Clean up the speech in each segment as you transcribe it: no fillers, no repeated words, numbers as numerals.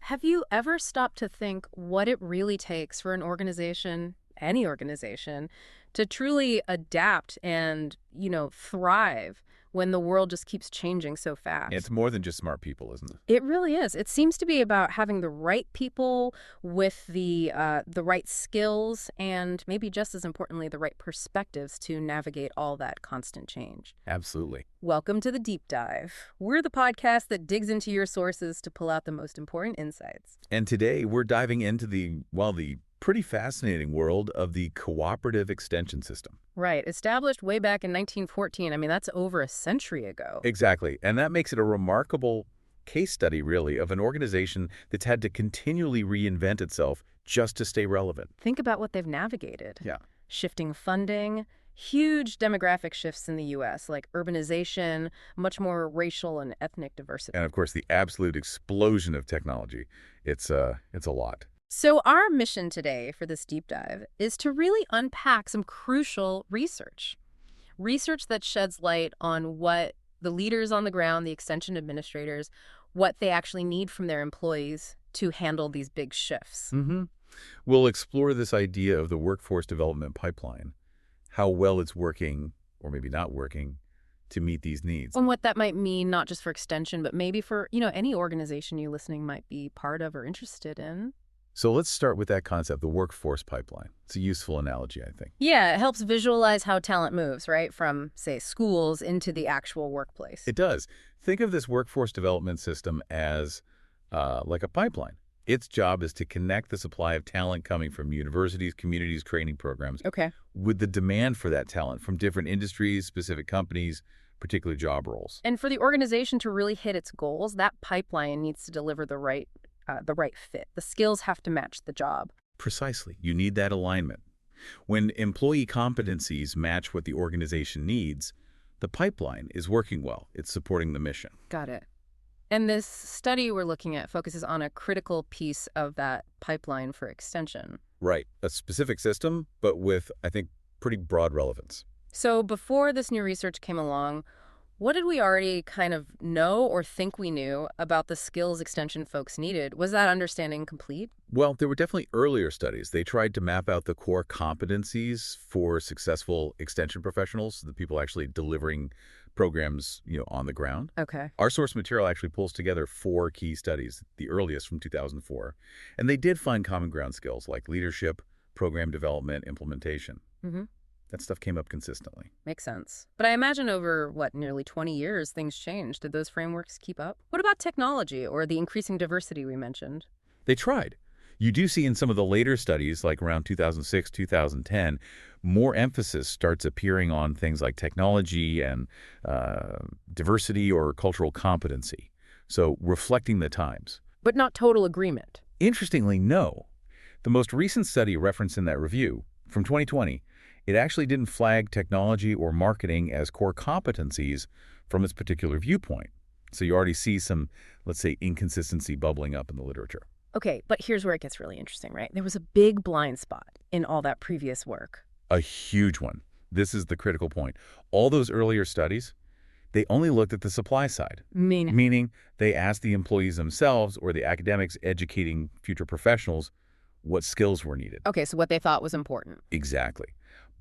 Have you ever stopped to think what it really takes for an organization, any organization, to truly adapt and, thrive when the world just keeps changing so It's fast? more than just smart people, isn't it? It really is. It seems to be about having the right people with the right skills and maybe just as importantly, the right perspectives to navigate all that constant change. Absolutely. Welcome to the Deep Dive. We're the podcast that digs into your sources to pull out the most important insights. And today we're diving into the pretty fascinating world of the cooperative extension system. Right, established way back in 1914. I mean, that's over a century ago. Exactly. And that makes it a remarkable case study, really, of an organization that's had to continually reinvent itself just to stay relevant. Think about what they've navigated. Yeah. Shifting funding, huge demographic shifts in the U.S., like urbanization, much more racial and ethnic diversity. And of course, the absolute explosion of technology. It's a lot. So our mission today for this deep dive is to really unpack some crucial research. Research that sheds light on what the leaders on the ground, the extension administrators, what they actually need from their employees to handle these big shifts. Mm-hmm. We'll explore this idea of the workforce development pipeline, how well it's working, or maybe not working, to meet these needs. And what that might mean, not just for extension, but maybe for, any organization you listening might be part of or interested in. So let's start with that concept, the workforce pipeline. It's a useful analogy, I think. Yeah, it helps visualize how talent moves, right? From, say, schools into the actual workplace. It does. Think of this workforce development system as like a pipeline. Its job is to connect the supply of talent coming from universities, communities, training programs, Okay. with the demand for that talent from different industries, specific companies, particular job roles. And for the organization to really hit its goals, that pipeline needs to deliver the right fit. The skills have to match the job. Precisely. You need that alignment. When employee competencies match what the organization needs, the pipeline is working well. It's supporting the mission. Got it. And this study we're looking at focuses on a critical piece of that pipeline for extension. Right. A specific system, but with, I think, pretty broad relevance. So before this new research came along, what did we already kind of know or think we knew about the skills extension folks needed? Was that understanding complete? Well, there were definitely earlier studies. They tried to map out the core competencies for successful extension professionals, the people actually delivering programs, on the ground. Okay. Our source material actually pulls together 4 key studies, the earliest from 2004. And they did find common ground skills like leadership, program development, implementation. Mm-hmm. That stuff came up consistently. Makes sense. But I imagine over, nearly 20 years, things changed. Did those frameworks keep up? What about technology or the increasing diversity we mentioned? They tried. You do see in some of the later studies, like around 2006, 2010, more emphasis starts appearing on things like technology and diversity or cultural competency. So reflecting the times. But not total agreement. Interestingly, no. The most recent study referenced in that review, from 2020, it actually didn't flag technology or marketing as core competencies from its particular viewpoint. So you already see some, let's say, inconsistency bubbling up in the literature. Okay, but here's where it gets really interesting, right? There was a big blind spot in all that previous work. A huge one. This is the critical point. All those earlier studies, they only looked at the supply side. Meaning they asked the employees themselves or the academics educating future professionals what skills were needed. Okay, so what they thought was important. Exactly.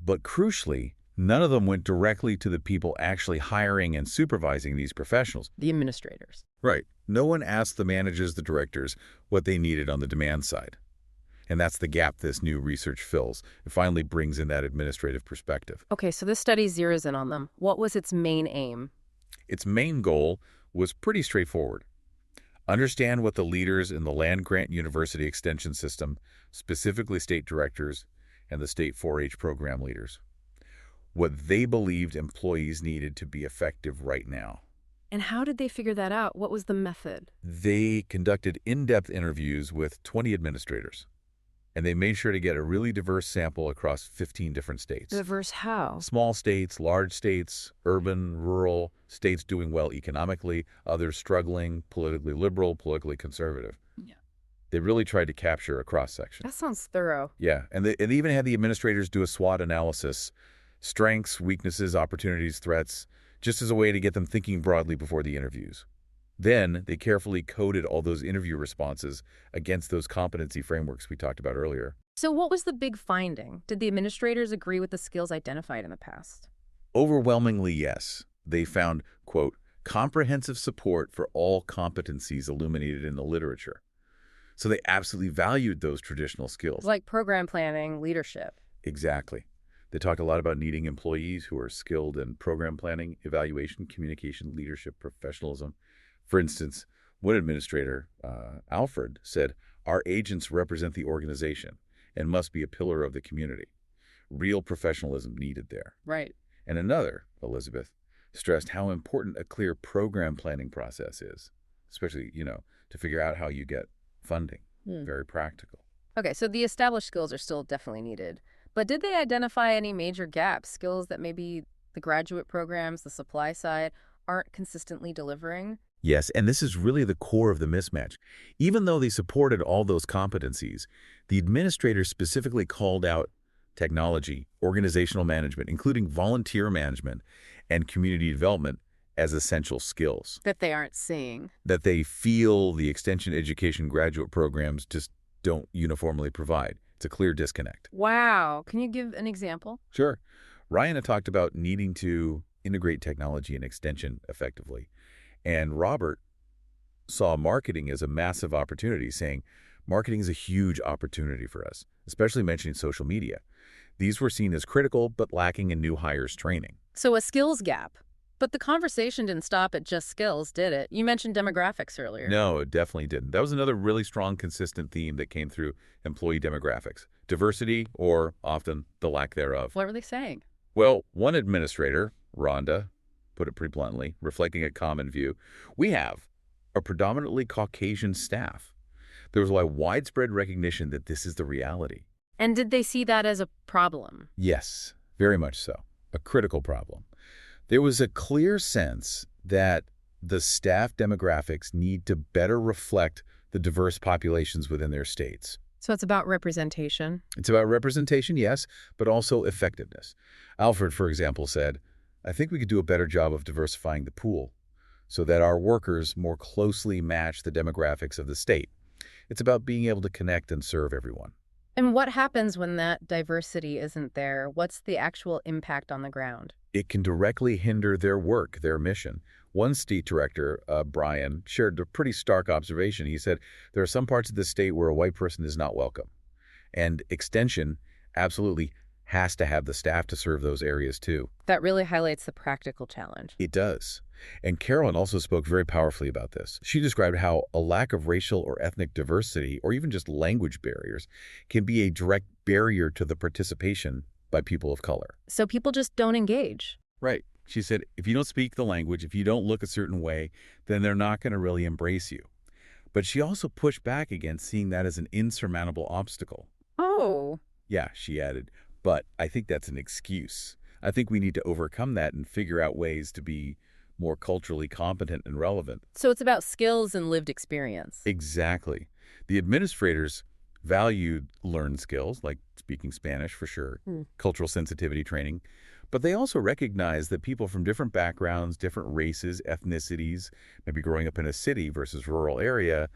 But crucially, none of them went directly to the people actually hiring and supervising these professionals. The administrators. Right. No one asked the managers, the directors, what they needed on the demand side. And that's the gap this new research fills. It finally brings in that administrative perspective. Okay, so this study zeroes in on them. What was its main aim? Its main goal was pretty straightforward. Understand what the leaders in the land-grant university extension system, specifically state directors and the state 4-H program leaders, what they believed employees needed to be effective right now. And how did they figure that out? What was the method? They conducted in-depth interviews with 20 administrators, and they made sure to get a really diverse sample across 15 different states. Diverse how? Small states, large states, urban, rural, states doing well economically, others struggling, politically liberal, politically conservative. Yeah. They really tried to capture a cross-section. That sounds thorough. Yeah, and they even had the administrators do a SWOT analysis, strengths, weaknesses, opportunities, threats, just as a way to get them thinking broadly before the interviews. Then they carefully coded all those interview responses against those competency frameworks we talked about earlier. So what was the big finding? Did the administrators agree with the skills identified in the past? Overwhelmingly, yes. They found, quote, comprehensive support for all competencies illuminated in the literature. So they absolutely valued those traditional skills. Like program planning, leadership. Exactly. They talked a lot about needing employees who are skilled in program planning, evaluation, communication, leadership, professionalism. For instance, one administrator, Alfred, said, our agents represent the organization and must be a pillar of the community. Real professionalism needed there. Right. And another, Elizabeth, stressed how important a clear program planning process is, especially, to figure out how you get funding. Very practical. Okay, so the established skills are still definitely needed. But did they identify any major gaps, skills that maybe the graduate programs, the supply side, aren't consistently delivering? Yes, and this is really the core of the mismatch. Even though they supported all those competencies, the administrators specifically called out technology, organizational management, including volunteer management and community development as essential skills That they aren't seeing. that they feel the extension education graduate programs just don't uniformly provide. It's a clear disconnect. Wow. Can you give an example? Sure. Ryan had talked about needing to integrate technology and extension effectively. And Robert saw marketing as a massive opportunity, saying, marketing is a huge opportunity for us, especially mentioning social media. These were seen as critical, but lacking in new hires training. So a skills gap. But the conversation didn't stop at just skills, did it? You mentioned demographics earlier. No, it definitely didn't. That was another really strong, consistent theme that came through employee demographics. Diversity, or often the lack thereof. What were they saying? Well, one administrator, Rhonda, put it pretty bluntly, reflecting a common view, we have a predominantly Caucasian staff. There was a widespread recognition that this is the reality. And did they see that as a problem? Yes, very much so. A critical problem. There was a clear sense that the staff demographics need to better reflect the diverse populations within their states. So it's about representation. It's about representation, yes, but also effectiveness. Alfred, for example, said, I think we could do a better job of diversifying the pool so that our workers more closely match the demographics of the state. It's about being able to connect and serve everyone. And what happens when that diversity isn't there? What's the actual impact on the ground? It can directly hinder their work, their mission. One state director, Brian, shared a pretty stark observation. He said, there are some parts of the state where a white person is not welcome. And extension absolutely has to have the staff to serve those areas too. That really highlights the practical challenge. It does. And Carolyn also spoke very powerfully about this. She described how a lack of racial or ethnic diversity, or even just language barriers, can be a direct barrier to the participation by people of color. So people just don't engage. Right. She said, if you don't speak the language, if you don't look a certain way, then they're not going to really embrace you. But she also pushed back against seeing that as an insurmountable obstacle. Oh. Yeah, she added, but I think that's an excuse. I think we need to overcome that and figure out ways to be more culturally competent and relevant. So it's about skills and lived experience. Exactly. The administrators valued learned skills, like speaking Spanish for sure, cultural sensitivity training, but they also recognized that people from different backgrounds, different races, ethnicities, maybe growing up in a city versus rural area,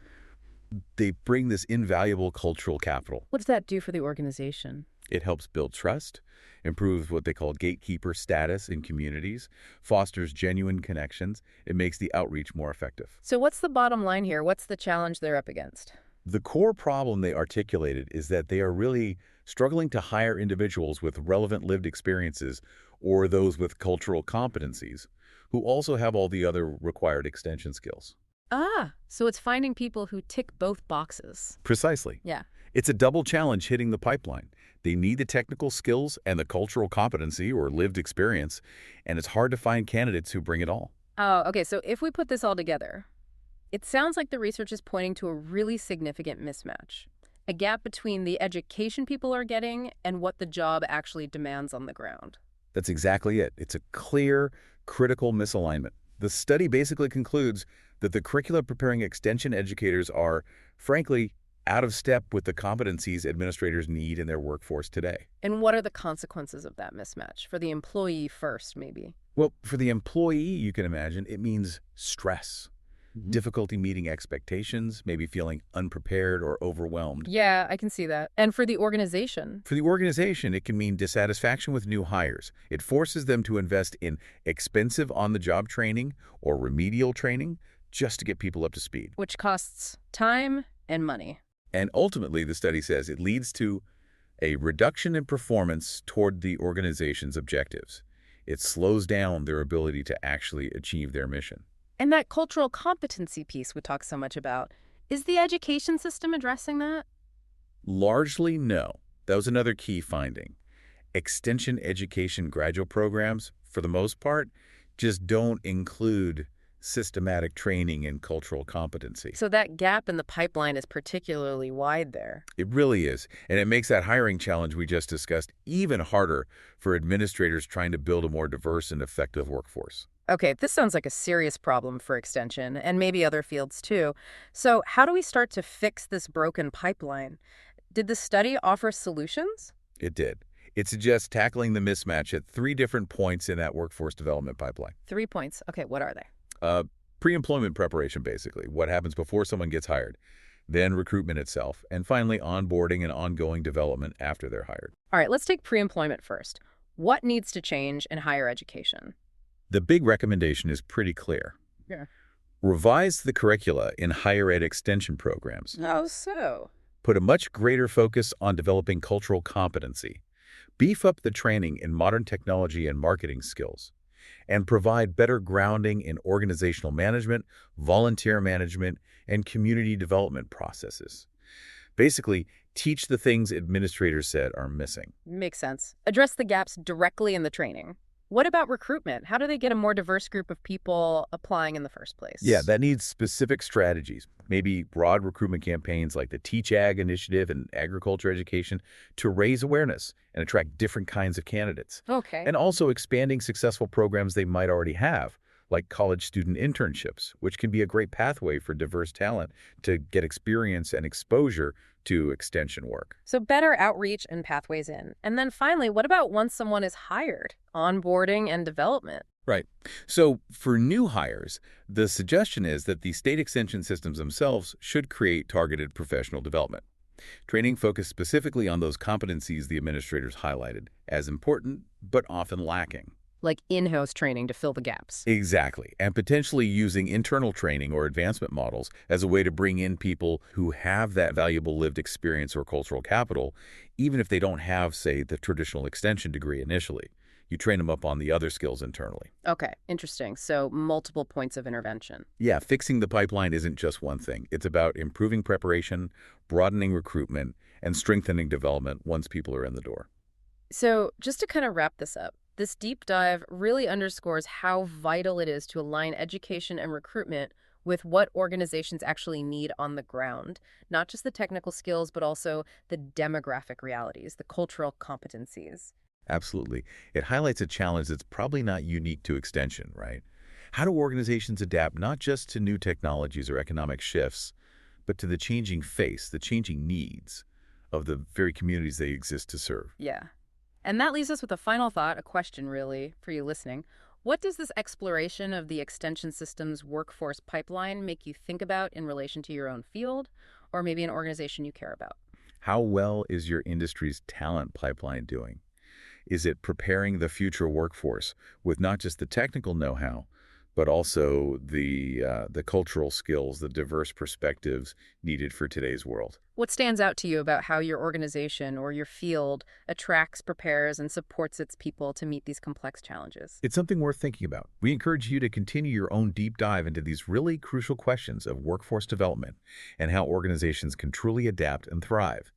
they bring this invaluable cultural capital. What does that do for the organization? It helps build trust, improves what they call gatekeeper status in communities, fosters genuine connections. It makes the outreach more effective. So what's the bottom line here? What's the challenge they're up against? The core problem they articulated is that they are really struggling to hire individuals with relevant lived experiences or those with cultural competencies who also have all the other required extension skills. Ah, so it's finding people who tick both boxes. Precisely. Yeah. It's a double challenge hitting the pipeline. They need the technical skills and the cultural competency or lived experience, and it's hard to find candidates who bring it all. Oh, okay. So if we put this all together, it sounds like the research is pointing to a really significant mismatch, a gap between the education people are getting and what the job actually demands on the ground. That's exactly it. It's a clear, critical misalignment. The study basically concludes that the curricula preparing extension educators are, frankly, out of step with the competencies administrators need in their workforce today. And what are the consequences of that mismatch? For the employee first, maybe. Well, for the employee, you can imagine, it means stress. difficulty meeting expectations, maybe feeling unprepared or overwhelmed. Yeah, I can see that. And for the organization? For the organization, it can mean dissatisfaction with new hires. It forces them to invest in expensive on-the-job training or remedial training just to get people up to speed. Which costs time and money. And ultimately, the study says it leads to a reduction in performance toward the organization's objectives. It slows down their ability to actually achieve their mission. And that cultural competency piece we talk so much about, is the education system addressing that? Largely, no. That was another key finding. Extension education graduate programs, for the most part, just don't include systematic training in cultural competency. So that gap in the pipeline is particularly wide there. It really is, and it makes that hiring challenge we just discussed even harder for administrators trying to build a more diverse and effective workforce. Okay, this sounds like a serious problem for extension, and maybe other fields too. So how do we start to fix this broken pipeline? Did the study offer solutions? It did. It suggests tackling the mismatch at 3 different points in that workforce development pipeline. 3 points. Okay, what are they? Uh, Pre-employment preparation, basically, what happens before someone gets hired, then recruitment itself, and finally onboarding and ongoing development after they're hired. All right, let's take pre-employment first. What needs to change in higher education? The big recommendation is pretty clear. Yeah. Revise the curricula in higher ed extension programs. Oh, so? Put a much greater focus on developing cultural competency. Beef up the training in modern technology and marketing skills. And provide better grounding in organizational management, volunteer management, and community development processes. Basically, teach the things administrators said are missing. Makes sense. Address the gaps directly in the training. What about recruitment? How do they get a more diverse group of people applying in the first place? Yeah, that needs specific strategies, maybe broad recruitment campaigns like the Teach Ag initiative and agriculture education to raise awareness and attract different kinds of candidates. Okay. And also expanding successful programs they might already have, like college student internships, which can be a great pathway for diverse talent to get experience and exposure to extension work. So better outreach and pathways in. And then finally, what about once someone is hired? Onboarding and development. Right. So for new hires, the suggestion is that the state extension systems themselves should create targeted professional development. Training focused specifically on those competencies the administrators highlighted as important but often lacking. Like in-house training to fill the gaps. Exactly, and potentially using internal training or advancement models as a way to bring in people who have that valuable lived experience or cultural capital, even if they don't have, say, the traditional extension degree initially. You train them up on the other skills internally. Okay, interesting. So multiple points of intervention. Yeah, fixing the pipeline isn't just one thing. It's about improving preparation, broadening recruitment, and strengthening development once people are in the door. So just to kind of wrap this up, this deep dive really underscores how vital it is to align education and recruitment with what organizations actually need on the ground, not just the technical skills, but also the demographic realities, the cultural competencies. Absolutely. It highlights a challenge that's probably not unique to extension, right? How do organizations adapt not just to new technologies or economic shifts, but to the changing face, the changing needs of the very communities they exist to serve? Yeah. And that leaves us with a final thought, a question really, for you listening. What does this exploration of the extension system's workforce pipeline make you think about in relation to your own field, or maybe an organization you care about? How well is your industry's talent pipeline doing? Is it preparing the future workforce with not just the technical know-how, but also the cultural skills, the diverse perspectives needed for today's world? What stands out to you about how your organization or your field attracts, prepares, and supports its people to meet these complex challenges? It's something worth thinking about. We encourage you to continue your own deep dive into these really crucial questions of workforce development and how organizations can truly adapt and thrive.